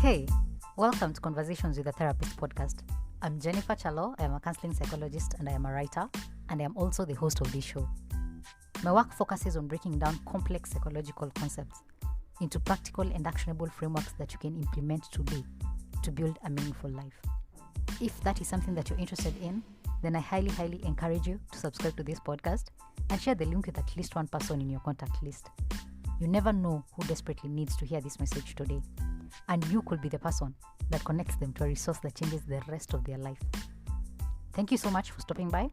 Hey, welcome to Conversations with a Therapist podcast. I'm Jennifer Chalo. I am a counseling psychologist and I am a writer, and I am also the host of this show. My work focuses on breaking down complex psychological concepts into practical and actionable frameworks that you can implement today to build a meaningful life. If that is something that you're interested in, then I highly encourage you to subscribe to this podcast and share the link with at least one person in your contact list. You never know who desperately needs to hear this message today, and you could be the person that connects them to a resource that changes the rest of their life. Thank you so much for stopping by.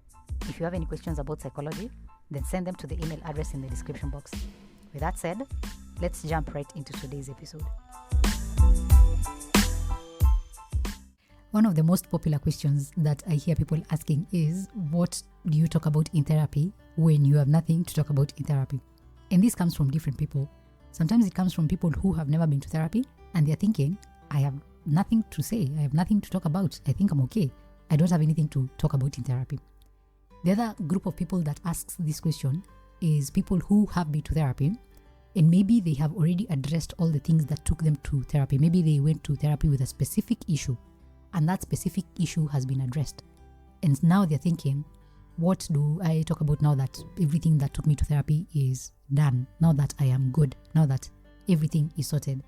If you have any questions about psychology, then send them to the email address in the description box. With that said, let's jump right into today's episode. One of the most popular questions that I hear people asking is, what do you talk about in therapy when you have nothing to talk about in therapy? And this comes from different people. Sometimes it comes from people who have never been to therapy and they're thinking, I have nothing to say, I have nothing to talk about, I think I'm okay, I don't have anything to talk about in therapy. The other group of people that asks this question is people who have been to therapy and maybe they have already addressed all the things that took them to therapy. Maybe they went to therapy with a specific issue and that specific issue has been addressed. And now they're thinking, what do I talk about now that everything that took me to therapy is done? Now that I am good, now that everything is sorted.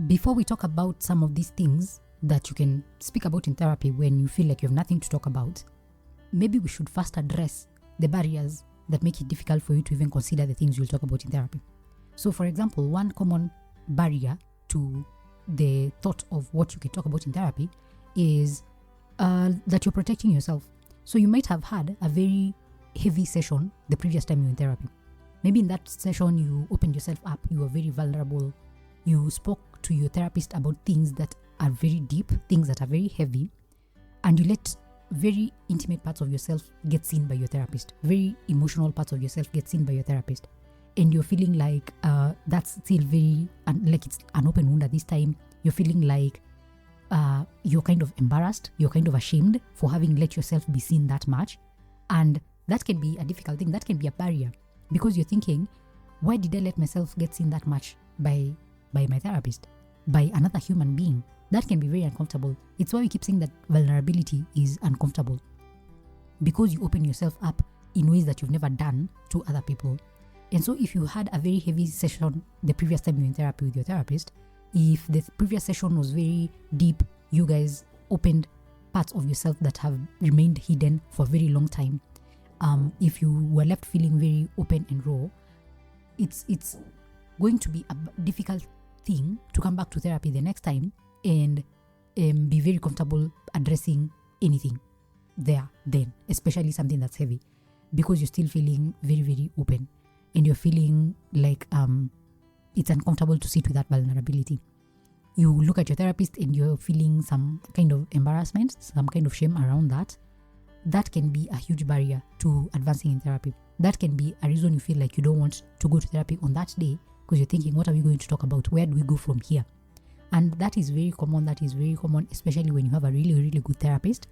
Before we talk about some of these things that you can speak about in therapy when you feel like you have nothing to talk about, maybe we should first address the barriers that make it difficult for you to even consider the things you'll talk about in therapy. So for example, one common barrier to the thought of what you can talk about in therapy is that you're protecting yourself. So you might have had a very heavy session the previous time you were in therapy. Maybe in that session you opened yourself up, you were very vulnerable, you spoke to your therapist about things that are very deep, things that are very heavy, and you let very intimate parts of yourself get seen by your therapist. Very emotional parts of yourself get seen by your therapist. And you're feeling like that's still very, like it's an open wound at this time. You're feeling like you're kind of embarrassed, you're kind of ashamed for having let yourself be seen that much. And that can be a difficult thing, that can be a barrier. Because you're thinking, why did I let myself get seen that much by my therapist, by another human being? That can be very uncomfortable. It's why we keep saying that vulnerability is uncomfortable. Because you open yourself up in ways that you've never done to other people. And so if you had a very heavy session the previous time you were in therapy with your therapist, if the previous session was very deep, you guys opened parts of yourself that have remained hidden for a very long time, if you were left feeling very open and raw, it's going to be a difficult thing to come back to therapy the next time and be very comfortable addressing anything there then, especially something that's heavy, because you're still feeling very open and you're feeling like it's uncomfortable to sit with that vulnerability. You look at your therapist and you're feeling some kind of embarrassment, some kind of shame around that. That can be a huge barrier to advancing in therapy. That can be a reason you feel like you don't want to go to therapy on that day, because you're thinking, what are we going to talk about? Where do we go from here? And that is very common. That is very common, especially when you have a really good therapist.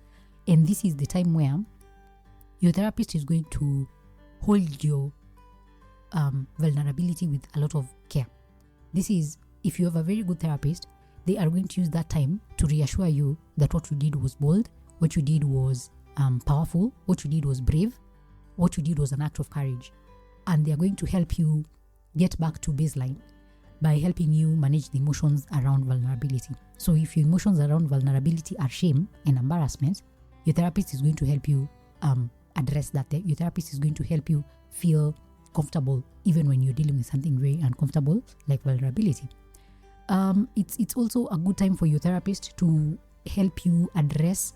And this is the time where your therapist is going to hold your vulnerability with a lot of care. This is, if you have a very good therapist, they are going to use that time to reassure you that what you did was bold, what you did was powerful, what you did was brave, what you did was an act of courage. And they are going to help you get back to baseline by helping you manage the emotions around vulnerability. So if your emotions around vulnerability are shame and embarrassment, your therapist is going to help you address that. Your therapist is going to help you feel comfortable even when you're dealing with something very uncomfortable like vulnerability. It's also a good time for your therapist to help you address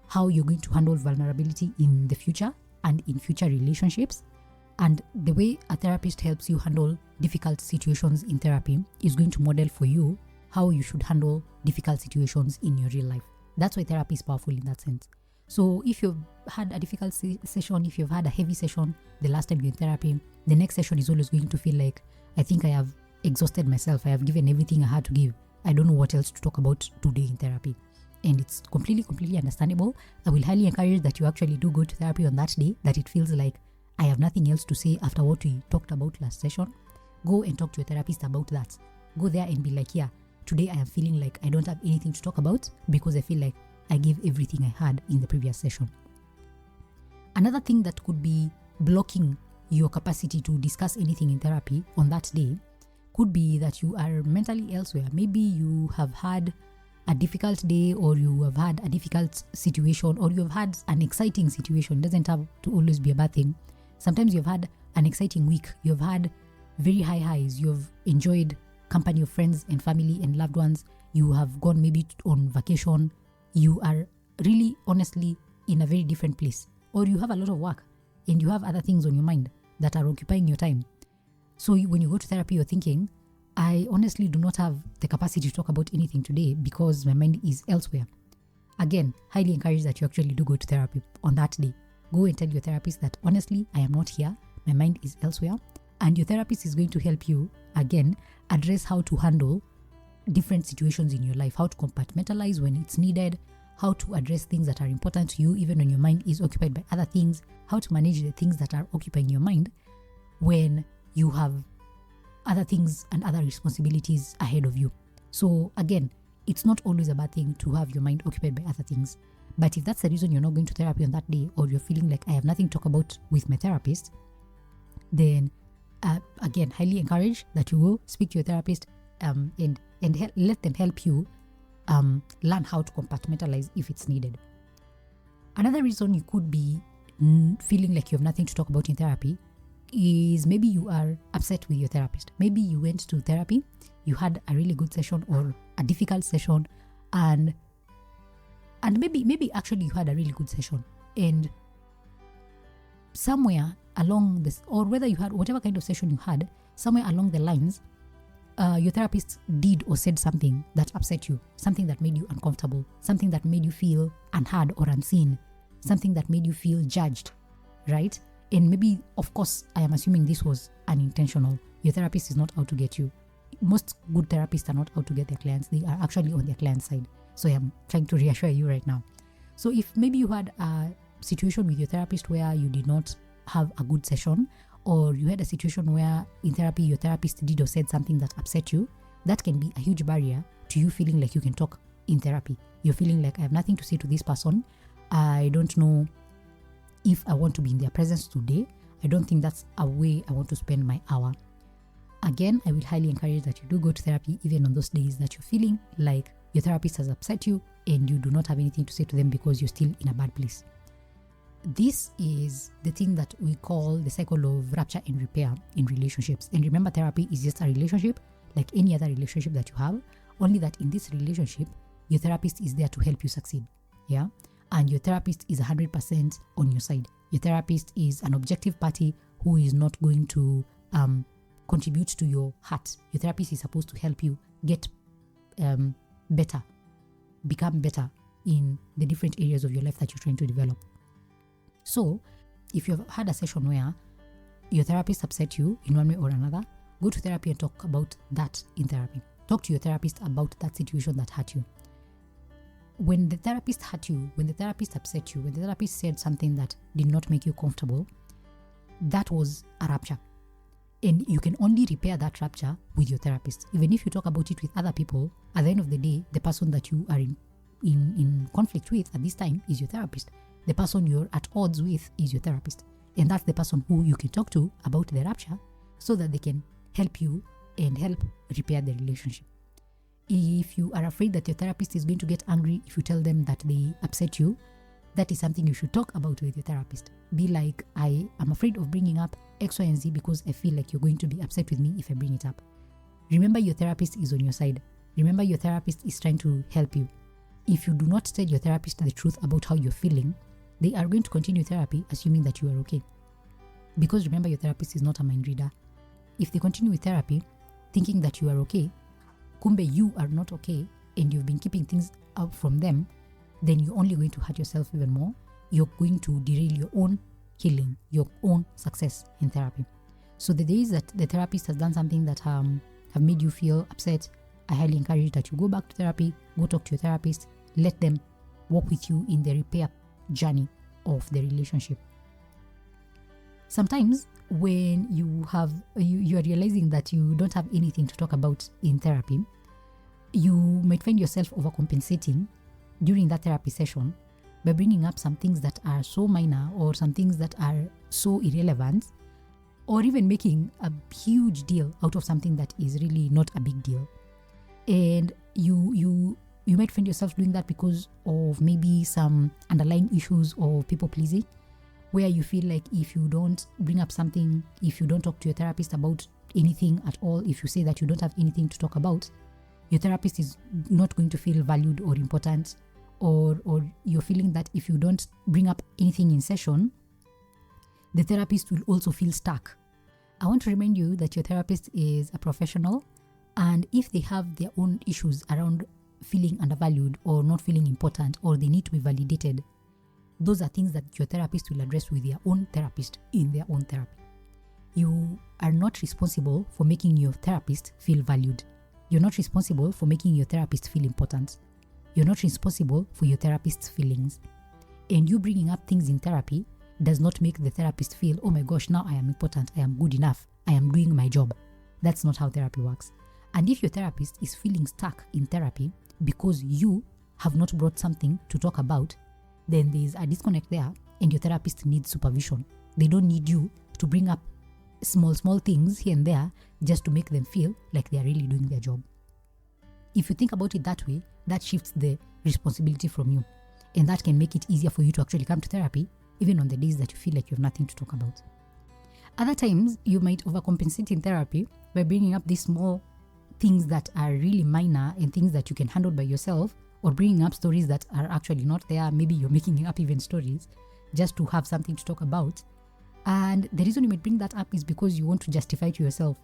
how you're going to handle vulnerability in the future and in future relationships. And the way a therapist helps you handle difficult situations in therapy is going to model for you how you should handle difficult situations in your real life. That's why therapy is powerful in that sense. So if you've had a difficult session, if you've had a heavy session the last time you're in therapy, the next session is always going to feel like, I think I have exhausted myself. I have given everything I had to give. I don't know what else to talk about today in therapy. And it's completely understandable. I will highly encourage that you actually do go to therapy on that day, that it feels like I have nothing else to say after what we talked about last session. Go and talk to your therapist about that. Go there and be like, yeah, today I am feeling like I don't have anything to talk about because I feel like I gave everything I had in the previous session. Another thing that could be blocking your capacity to discuss anything in therapy on that day could be that you are mentally elsewhere. Maybe you have had a difficult day, or you have had a difficult situation, or you have had an exciting situation. It doesn't have to always be a bad thing. Sometimes you've had an exciting week. You've had very high highs. You've enjoyed company of friends and family and loved ones. You have gone maybe on vacation. You are really, honestly, in a very different place. Or you have a lot of work and you have other things on your mind that are occupying your time. So when you go to therapy, you're thinking, I honestly do not have the capacity to talk about anything today because my mind is elsewhere. Again, highly encourage that you actually do go to therapy on that day. Go and tell your therapist that, honestly, I am not here. My mind is elsewhere. And your therapist is going to help you, again, address how to handle different situations in your life, how to compartmentalize when it's needed, how to address things that are important to you even when your mind is occupied by other things, how to manage the things that are occupying your mind when you have other things and other responsibilities ahead of you. So again, it's not always a bad thing to have your mind occupied by other things. But if that's the reason you're not going to therapy on that day, or you're feeling like I have nothing to talk about with my therapist, then again, highly encourage that you go speak to your therapist and let them help you learn how to compartmentalize if it's needed. Another reason you could be feeling like you have nothing to talk about in therapy is maybe you are upset with your therapist. Maybe you went to therapy, you had a really good session or a difficult session, and maybe actually you had a really good session, and somewhere along this, or whether you had whatever kind of session you had, somewhere along the lines, your therapist did or said something that upset you, something that made you uncomfortable, something that made you feel unheard or unseen, something that made you feel judged, right? And maybe, of course, I am assuming this was unintentional. Your therapist is not out to get you. Most good therapists are not out to get their clients. They are actually on their client's side. So I am trying to reassure you right now. So if maybe you had a situation with your therapist where you did not have a good session, or you had a situation where in therapy your therapist did or said something that upset you, that can be a huge barrier to you feeling like you can talk in therapy. You're feeling like I have nothing to say to this person. I don't know if I want to be in their presence today. I don't think that's a way I want to spend my hour. Again, I will highly encourage that you do go to therapy even on those days that you're feeling like your therapist has upset you and you do not have anything to say to them because you're still in a bad place. This is the thing that we call the cycle of rupture and repair in relationships. And remember, therapy is just a relationship like any other relationship that you have, only that in this relationship, your therapist is there to help you succeed. Yeah. And your therapist is 100% on your side. Your therapist is an objective party who is not going to contribute to your hurt. Your therapist is supposed to help you get better, become better in the different areas of your life that you're trying to develop. So, if you've had a session where your therapist upset you in one way or another, go to therapy and talk about that in therapy. Talk to your therapist about that situation that hurt you. When the therapist hurt you, when the therapist upset you, when the therapist said something that did not make you comfortable, that was a rupture. And you can only repair that rupture with your therapist. Even if you talk about it with other people, at the end of the day, the person that you are in conflict with at this time is your therapist. The person you're at odds with is your therapist. And that's the person who you can talk to about the rupture so that they can help you and help repair the relationship. If you are afraid that your therapist is going to get angry if you tell them that they upset you, that is something you should talk about with your therapist. Be like, I am afraid of bringing up X, Y, and Z because I feel like you're going to be upset with me if I bring it up. Remember, your therapist is on your side. Remember, your therapist is trying to help you. If you do not tell your therapist the truth about how you're feeling, they are going to continue therapy assuming that you are okay. Because remember, your therapist is not a mind reader. If they continue with therapy thinking that you are okay, kumbe you are not okay, and you've been keeping things out from them, then you're only going to hurt yourself even more. You're going to derail your own healing, your own success in therapy. So the days that the therapist has done something that have made you feel upset, I highly encourage that you go back to therapy, go talk to your therapist, let them work with you in the repair journey of the relationship. Sometimes when you are realizing that you don't have anything to talk about in therapy, you might find yourself overcompensating during that therapy session by bringing up some things that are so minor or some things that are so irrelevant, or even making a huge deal out of something that is really not a big deal. And you might find yourself doing that because of maybe some underlying issues of people pleasing, where you feel like if you don't bring up something, if you don't talk to your therapist about anything at all, if you say that you don't have anything to talk about, your therapist is not going to feel valued or important, or you're feeling that if you don't bring up anything in session, the therapist will also feel stuck. I want to remind you that your therapist is a professional, and if they have their own issues around feeling undervalued or not feeling important, or they need to be validated, those are things that your therapist will address with their own therapist in their own therapy. You are not responsible for making your therapist feel valued. You're not responsible for making your therapist feel important. You're not responsible for your therapist's feelings. And you bringing up things in therapy does not make the therapist feel, oh my gosh, now I am important, I am good enough, I am doing my job. That's not how therapy works. And if your therapist is feeling stuck in therapy because you have not brought something to talk about, then there's a disconnect there, and your therapist needs supervision. They don't need you to bring up small things here and there just to make them feel like they are really doing their job. If you think about it that way, that shifts the responsibility from you, and that can make it easier for you to actually come to therapy, even on the days that you feel like you have nothing to talk about. Other times, you might overcompensate in therapy by bringing up these small things that are really minor and things that you can handle by yourself, or bringing up stories that are actually not there. Maybe you're making up even stories just to have something to talk about. And the reason you might bring that up is because you want to justify to yourself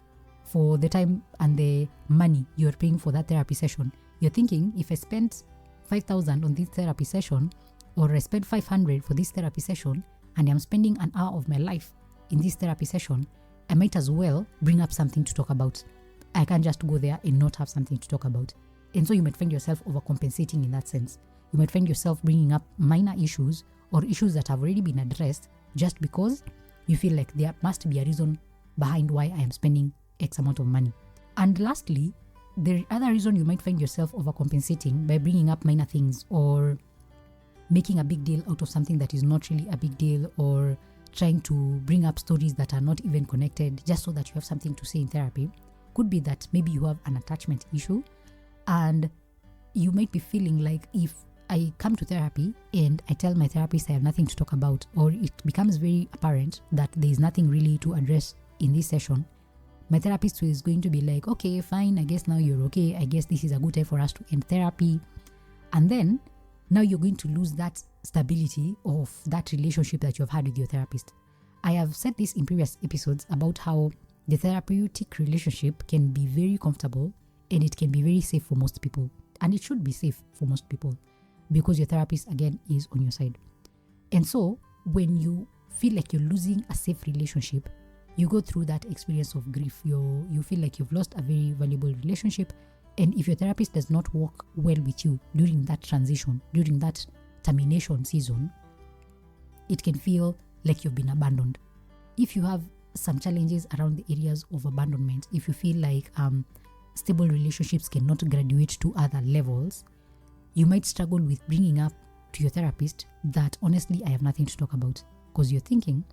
for the time and the money you're paying for that therapy session. You're thinking, if I spent 5,000 on this therapy session, or I spent 500 for this therapy session, and I'm spending an hour of my life in this therapy session, I might as well bring up something to talk about. I can't just go there and not have something to talk about. And so you might find yourself overcompensating in that sense. You might find yourself bringing up minor issues or issues that have already been addressed just because you feel like there must be a reason behind why I am spending X amount of money. And lastly, the other reason you might find yourself overcompensating by bringing up minor things, or making a big deal out of something that is not really a big deal, or trying to bring up stories that are not even connected just so that you have something to say in therapy, could be that maybe you have an attachment issue, and you might be feeling like if I come to therapy and I tell my therapist I have nothing to talk about, or it becomes very apparent that there is nothing really to address in this session, my therapist is going to be like, okay, fine, I guess now you're okay. I guess this is a good time for us to end therapy. And then now you're going to lose that stability of that relationship that you've had with your therapist. I have said this in previous episodes about how the therapeutic relationship can be very comfortable and it can be very safe for most people. And it should be safe for most people because your therapist, again, is on your side. And so when you feel like you're losing a safe relationship, you go through that experience of grief. You feel like you've lost a very valuable relationship. And if your therapist does not work well with you during that transition, during that termination season, it can feel like you've been abandoned. If you have some challenges around the areas of abandonment, if you feel like stable relationships cannot graduate to other levels, you might struggle with bringing up to your therapist that honestly, I have nothing to talk about. Because you're thinking,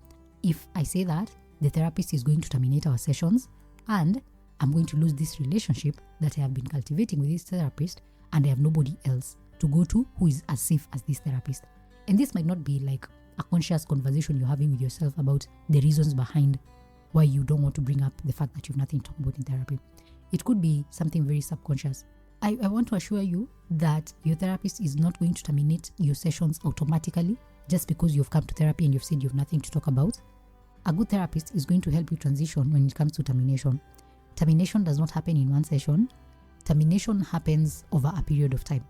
if I say that, the therapist is going to terminate our sessions and I'm going to lose this relationship that I have been cultivating with this therapist, and I have nobody else to go to who is as safe as this therapist. And this might not be like a conscious conversation you're having with yourself about the reasons behind why you don't want to bring up the fact that you have nothing to talk about in therapy. It could be something very subconscious. I want to assure you that your therapist is not going to terminate your sessions automatically just because you've come to therapy and you've said you have nothing to talk about. A good therapist is going to help you transition when it comes to termination. Termination does not happen in one session. Termination happens over a period of time.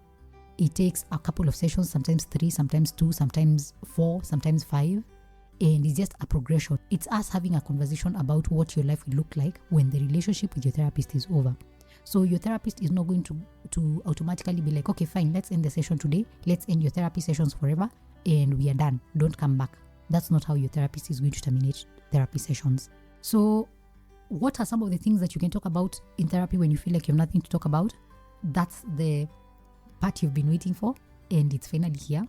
It takes a couple of sessions, sometimes 3, sometimes 2, sometimes 4, sometimes 5. And it's just a progression. It's us having a conversation about what your life will look like when the relationship with your therapist is over. So your therapist is not going to automatically be like, okay, fine, let's end the session today. Let's end your therapy sessions forever and we are done. Don't come back. That's not how your therapist is going to terminate therapy sessions. So what are some of the things that you can talk about in therapy when you feel like you have nothing to talk about? that's the part you've been waiting for, and it's finally here.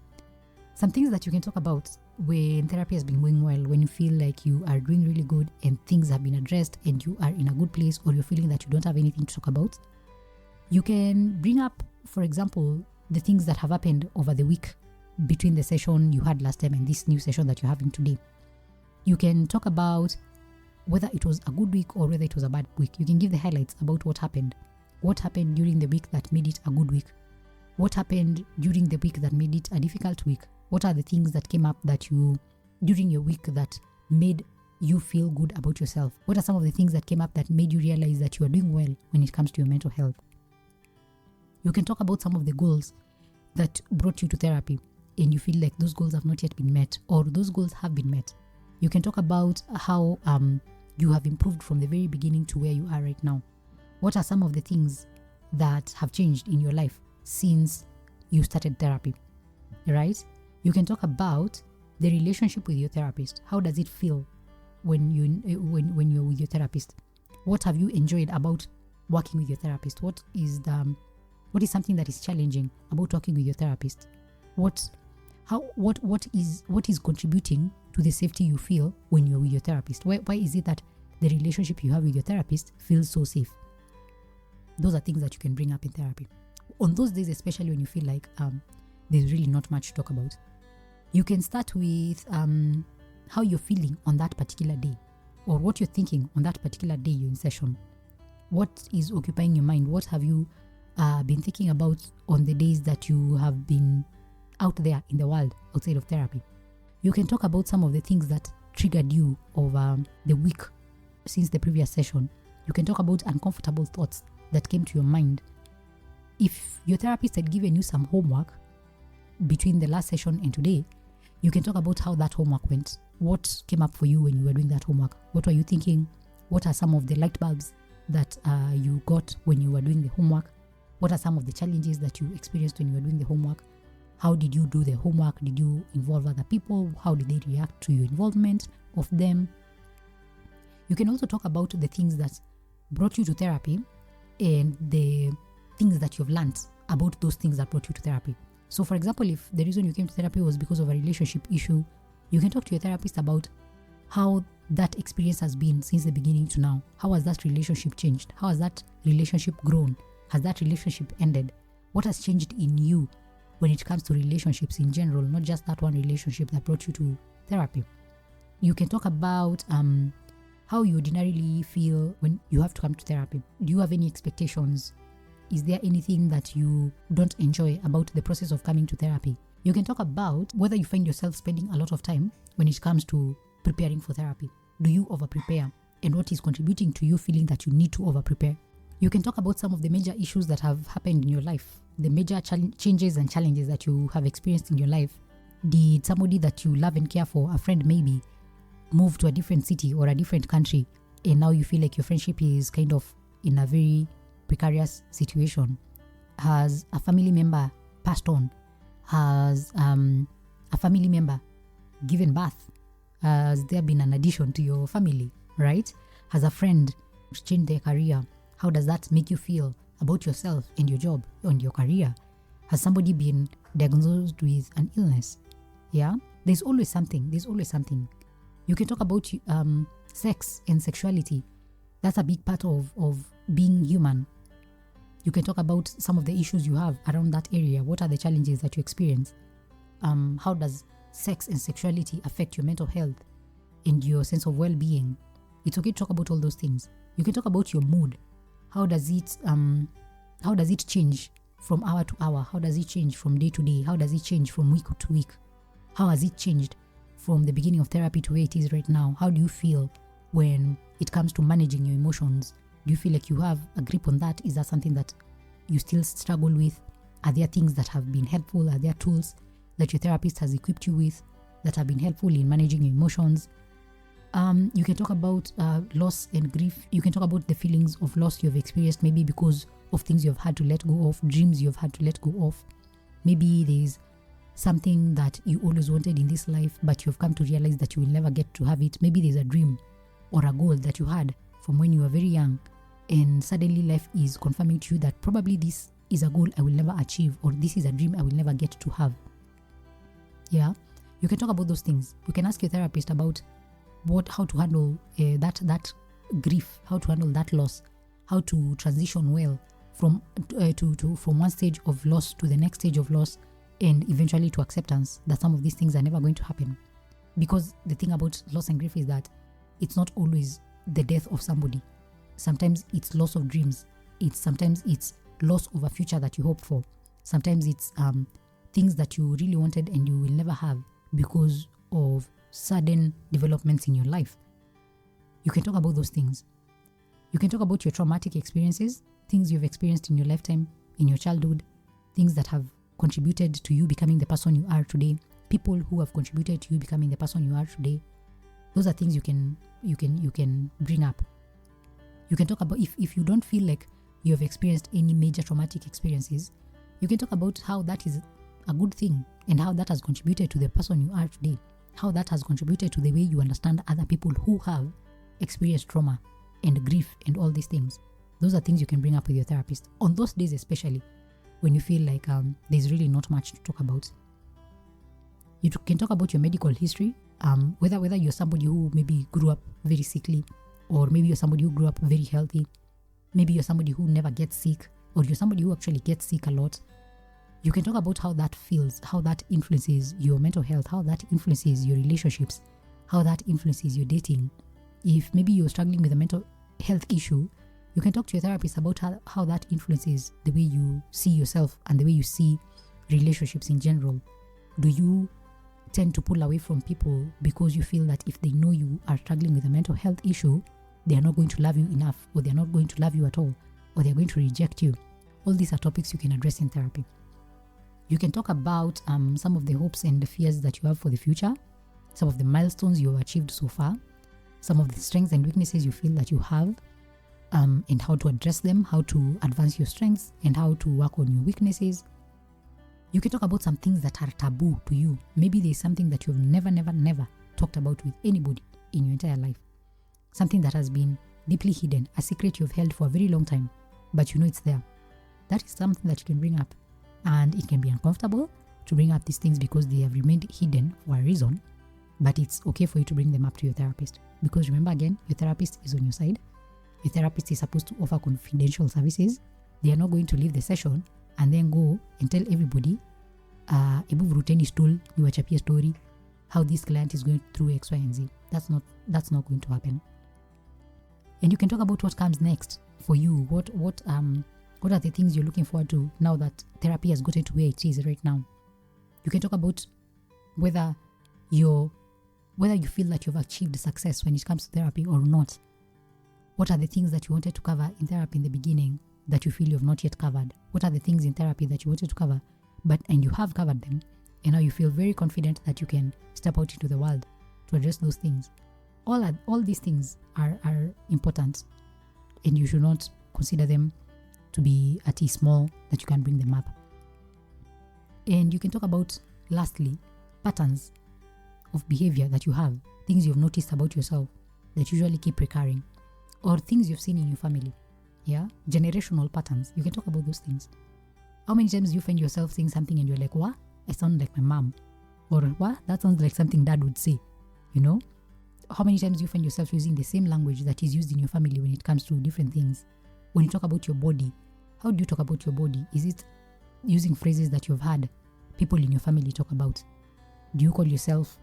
Some things that you can talk about when therapy has been going well, when you feel like you are doing really good and things have been addressed and you are in a good place, or you're feeling that you don't have anything to talk about. You can bring up, for example, the things that have happened over the week between the session you had last time and this new session that you're having today. You can talk about whether it was a good week or whether it was a bad week. You can give the highlights about what happened. What happened during the week that made it a good week? What happened during the week that made it a difficult week? What are the things that came up that during your week that made you feel good about yourself? What are some of the things that came up that made you realize that you are doing well when it comes to your mental health? You can talk about some of the goals that brought you to therapy and you feel like those goals have not yet been met, or those goals have been met. You can talk about how you have improved from the very beginning to where you are right now. What are some of the things that have changed in your life since you started therapy, right? You can talk about the relationship with your therapist. How does it feel when you're with your therapist? What have you enjoyed about working with your therapist? What is something that is challenging about working with your therapist? What is contributing to the safety you feel when you're with your therapist? Why is it that the relationship you have with your therapist feels so safe? Those are things that you can bring up in therapy. On those days, especially when you feel like there's really not much to talk about, you can start with how you're feeling on that particular day, or what you're thinking on that particular day you're in session. What is occupying your mind? What have you been thinking about on the days that you have been out there in the world outside of therapy? You can talk about some of the things that triggered you over the week since the previous session. You can talk about uncomfortable thoughts that came to your mind. If your therapist had given you some homework between the last session and today, you can talk about how that homework went. What came up for you when you were doing that homework? What were you thinking? What are some of the light bulbs that you got when you were doing the homework? What are some of the challenges that you experienced when you were doing the homework? How did you do the homework? Did you involve other people? How did they react to your involvement of them? You can also talk about the things that brought you to therapy and the things that you've learned about those things that brought you to therapy. So, for example, if the reason you came to therapy was because of a relationship issue, you can talk to your therapist about how that experience has been since the beginning to now. How has that relationship changed? How has that relationship grown? Has that relationship ended? What has changed in you when it comes to relationships in general, not just that one relationship that brought you to therapy? You can talk about how you ordinarily feel when you have to come to therapy. Do you have any expectations? Is there anything that you don't enjoy about the process of coming to therapy? You can talk about whether you find yourself spending a lot of time when it comes to preparing for therapy. Do you over-prepare? And what is contributing to you feeling that you need to over-prepare? You can talk about some of the major issues that have happened in your life, the major changes and challenges that you have experienced in your life. Did somebody that you love and care for, a friend maybe, move to a different city or a different country, and now you feel like your friendship is kind of in a very precarious situation? Has a family member passed on? Has a family member given birth? Has there been an addition to your family, right? Has a friend changed their career? How does that make you feel about yourself and your job and your career? Has somebody been diagnosed with an illness? Yeah, there's always something. You can talk about sex and sexuality. That's a big part of being human. You can talk about some of the issues you have around that area. What are the challenges that you experience? How does sex and sexuality affect your mental health and your sense of well-being? It's okay to talk about all those things. You can talk about your mood. How does it change from hour to hour? How does it change from day to day? How does it change from week to week? How has it changed from the beginning of therapy to where it is right now? How do you feel when it comes to managing your emotions? Do you feel like you have a grip on that? Is that something that you still struggle with? Are there things that have been helpful? Are there tools that your therapist has equipped you with that have been helpful in managing your emotions? You can talk about loss and grief. You can talk about the feelings of loss you've experienced, maybe because of things you've had to let go of, dreams you've had to let go of. Maybe there's something that you always wanted in this life, but you've come to realize that you will never get to have it. Maybe there's a dream or a goal that you had from when you were very young, and suddenly life is confirming to you that probably this is a goal I will never achieve, or this is a dream I will never get to have. Yeah, you can talk about those things. You can ask your therapist about how to handle that grief, how to handle that loss, how to transition well from one stage of loss to the next stage of loss, and eventually to acceptance that some of these things are never going to happen. Because the thing about loss and grief is that it's not always the death of somebody. Sometimes it's loss of dreams. Sometimes it's loss of a future that you hope for. Sometimes it's things that you really wanted and you will never have because of sudden developments in your life. You can talk about those things. You can talk about your traumatic experiences, things you've experienced in your lifetime, in your childhood, things that have contributed to you becoming the person you are today, people who have contributed to you becoming the person you are today. Those are things you can bring up. You can talk about if you don't feel like you have experienced any major traumatic experiences, you can talk about how that is a good thing and how that has contributed to the person you are today, how that has contributed to the way you understand other people who have experienced trauma and grief and all these things. Those are things you can bring up with your therapist on those days, especially when you feel like there's really not much to talk about. You can talk about your medical history, whether you're somebody who maybe grew up very sickly, or maybe you're somebody who grew up very healthy. Maybe you're somebody who never gets sick, or you're somebody who actually gets sick a lot. You can talk about how that feels, how that influences your mental health, how that influences your relationships, how that influences your dating. If maybe you're struggling with a mental health issue, you can talk to your therapist about how that influences the way you see yourself and the way you see relationships in general. Do you tend to pull away from people because you feel that if they know you are struggling with a mental health issue, they are not going to love you enough, or they are not going to love you at all, or they are going to reject you? All these are topics you can address in therapy. You can talk about some of the hopes and the fears that you have for the future, some of the milestones you have achieved so far, some of the strengths and weaknesses you feel that you have, and how to address them, how to advance your strengths, and how to work on your weaknesses. You can talk about some things that are taboo to you. Maybe there's something that you've never talked about with anybody in your entire life. Something that has been deeply hidden, a secret you've held for a very long time, but you know it's there. That is something that you can bring up. And it can be uncomfortable to bring up these things because they have remained hidden for a reason, but it's okay for you to bring them up to your therapist. Because remember, again, your therapist is on your side. Your therapist is supposed to offer confidential services. They are not going to leave the session and then go and tell everybody, ebu vuruteni stool, niwachapie story, how this client is going through X, Y, and Z. That's not going to happen. And you can talk about what comes next for you. What are the things you're looking forward to now that therapy has gotten to where it is right now? You can talk about whether you feel that you've achieved success when it comes to therapy or not. What are the things that you wanted to cover in therapy in the beginning that you feel you have not yet covered? What are the things in therapy that you wanted to cover, and you have covered them, and now you feel very confident that you can step out into the world to address those things? All these things are important, and you should not consider them to be at a small that you can bring them up. And you can talk about, lastly, patterns of behavior that you have, things you've noticed about yourself that usually keep recurring, or things you've seen in your family. Yeah, generational patterns. You can talk about those things. How many times do you find yourself saying something and you're like, what? I sound like my mom. Or what? That sounds like something dad would say. You know? How many times do you find yourself using the same language that is used in your family when it comes to different things? When you talk about your body, how do you talk about your body? Is it using phrases that you've had people in your family talk about? Do you call yourself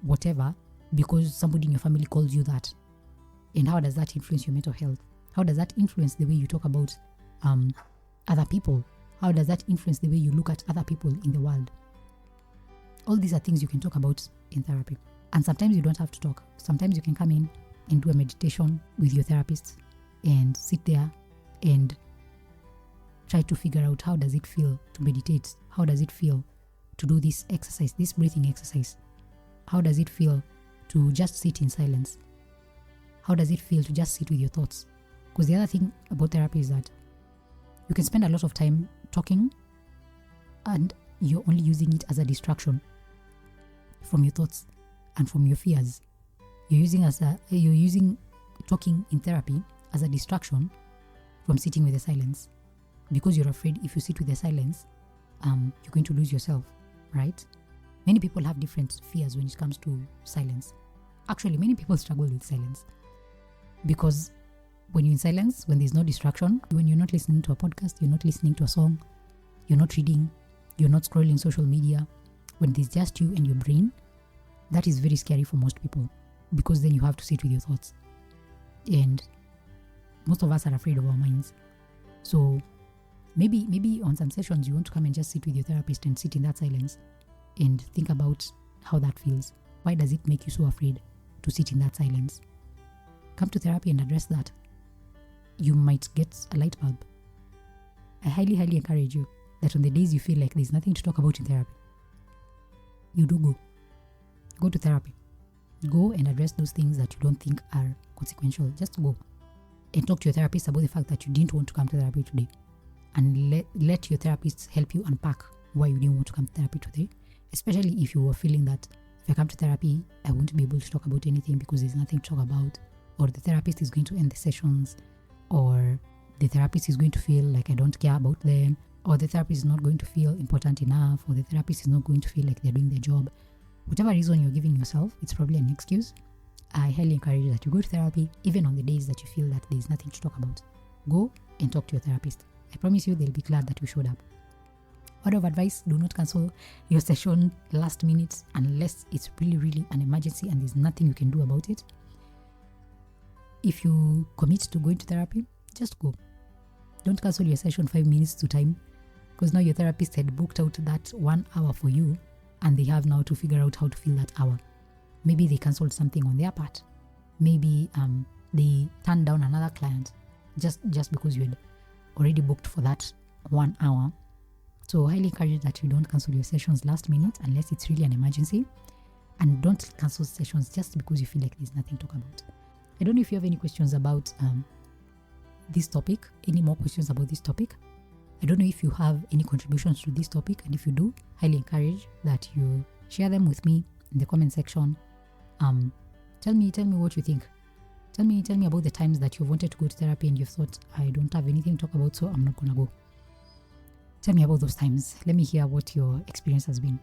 whatever because somebody in your family calls you that? And how does that influence your mental health? How does that influence the way you talk about other people? How does that influence the way you look at other people in the world? All these are things you can talk about in therapy. And sometimes you don't have to talk. Sometimes you can come in and do a meditation with your therapist and sit there and try to figure out, how does it feel to meditate? How does it feel to do this exercise, this breathing exercise? How does it feel to just sit in silence? How does it feel to just sit with your thoughts? Because the other thing about therapy is that you can spend a lot of time talking and you're only using it as a distraction from your thoughts and from your fears. You're using talking in therapy as a distraction from sitting with the silence. because you're afraid if you sit with the silence, you're going to lose yourself, right? Many people have different fears when it comes to silence. Actually, many people struggle with silence because when you're in silence, when there's no distraction, when you're not listening to a podcast, you're not listening to a song, you're not reading, you're not scrolling social media, when there's just you and your brain, that is very scary for most people because then you have to sit with your thoughts. And most of us are afraid of our minds. So maybe on some sessions you want to come and just sit with your therapist and sit in that silence and think about how that feels. Why does it make you so afraid to sit in that silence? Come to therapy and address that. You might get a light bulb. I highly encourage you that on the days you feel like there's nothing to talk about in therapy, you do go to therapy. Go and address those things that you don't think are consequential. Just go and talk to your therapist about the fact that you didn't want to come to therapy today, and let your therapist help you unpack why you didn't want to come to therapy today, especially if you were feeling that if I come to therapy, I won't be able to talk about anything because there's nothing to talk about, or the therapist is going to end the sessions, or the therapist is going to feel like I don't care about them, or the therapist is not going to feel important enough, or the therapist is not going to feel like they're doing their job. Whatever reason you're giving yourself, it's probably an excuse. I highly encourage you that you go to therapy, even on the days that you feel that there's nothing to talk about. Go and talk to your therapist. I promise you they'll be glad that you showed up. Word of advice, do not cancel your session last minute unless it's really an emergency and there's nothing you can do about it. If you commit to going to therapy, just go. Don't cancel your session 5 minutes to time, because now your therapist had booked out that 1 hour for you and they have now to figure out how to fill that hour. Maybe they cancelled something on their part. Maybe they turned down another client just because you had already booked for that 1 hour. So I highly encourage that you don't cancel your sessions last minute unless it's really an emergency, and don't cancel sessions just because you feel like there's nothing to talk about. I don't know if you have any questions about this topic, any more questions about this topic. I don't know if you have any contributions to this topic, and if you do, highly encourage that you share them with me in the comment section. Tell me what you think. Tell me about the times that you've wanted to go to therapy and you've thought, I don't have anything to talk about, so I'm not gonna go. Tell me about those times. Let me hear what your experience has been.